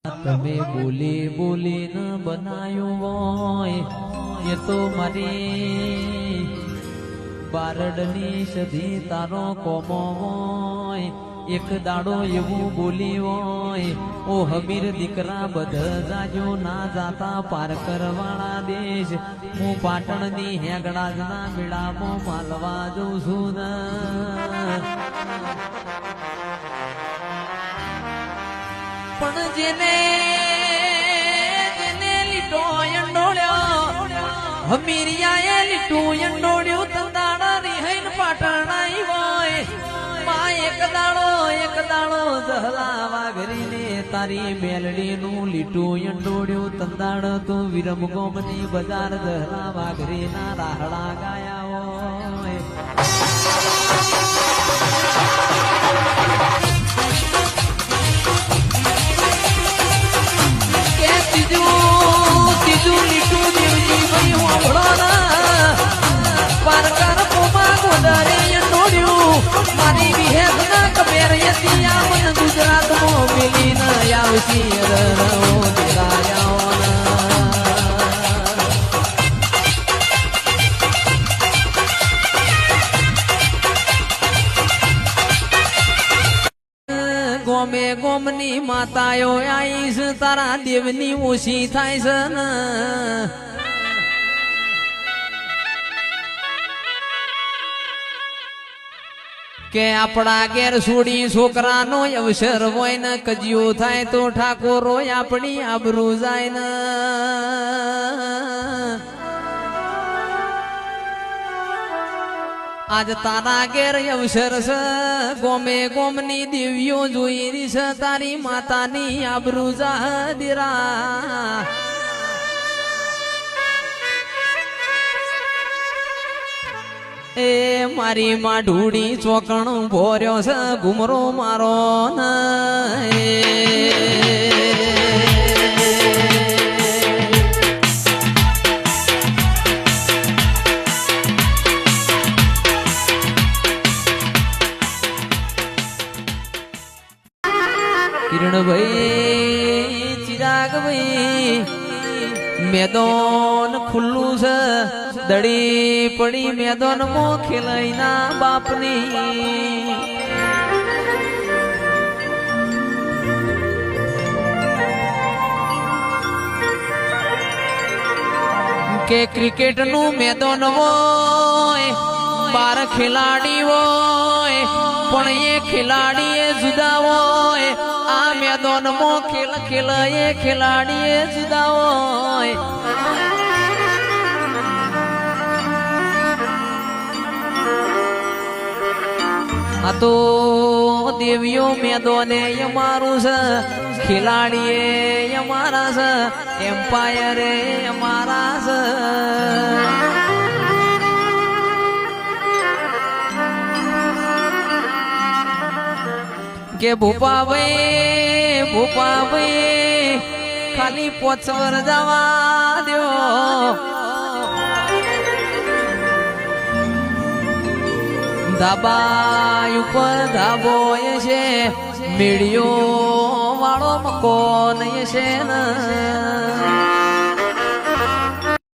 તમે બોલી બોલીને બનાયું હોય એ તો મારી બારડની સધી તારો કોમો હોય એક દાડો એવું બોલી હોય ઓ હમીર દીકરા બધા જાજો ના જાતા પાર કરવાળા દેશ હું પાટણની હેગડાજના મેળામાં માલવા જઉં છું ને પણ જેને લીટો અંડોળ્યો હમીરિયાએ લીટું અંડોળ્યું તંદાડા રિહૈન પાટણાઈ હોય માં એક દાડો જહલા વાઘરીને તારી મેલડીનું લીટું અંડોળ્યું તંદાડ તો વિરમ ગોમની બજાર જહલા વાઘરીના રાહડા ગાયા હોય ત્રીજું લીટું દેવજી ભાઈ હોભળો પારકાર પોમા ગોદરે નોડ્યું મારી વિહેદ ના કબેર યતી આમન ગુજરાતમાં મિલી ન આવશી રણો દેરાયા ગોમે ગોમની માતાઓ આઈશ તારા દેવની ઓછી થાય છે ને કે આપણા ઘેર છોડી છોકરાનો અવસર હોય ને કજિયો થાય તો ઠાકોરો આપણી આબરૂ જાય ને આજ તારા ઘેર અવસર છે ગોમે ગોમની દેવીઓ જોઈ રહી છે તારી માતાની આબરૂ જાહદીરા એ મારી માં ઢૂડી ચોકણ ભોર્યો છે ઘુમરો મારો ને કિરણ ભાઈ ચિરાગ ભાઈ મેદાન ખુલ્લું છે દડી પડી મેદાન માં ખેલાઈના બાપની કે ક્રિકેટ નું મેદાન હોય 12 ખેલાડી હોય પણ એ ખેલાડી એ જુદા હોય આ મેદાન માં ખેલ એ ખેલાડી એ જુદા હોય આ તો દેવીઓ મેદાને અમારું છે ખેલાડી એ અમારા છે એમ્પાયર એ અમારા છે કે ભૂપાભાઈ ખાલી 5 વર જવા દો ધાબા ઉપર ધાબો છે મેળીઓ વાળો મકોન છે ને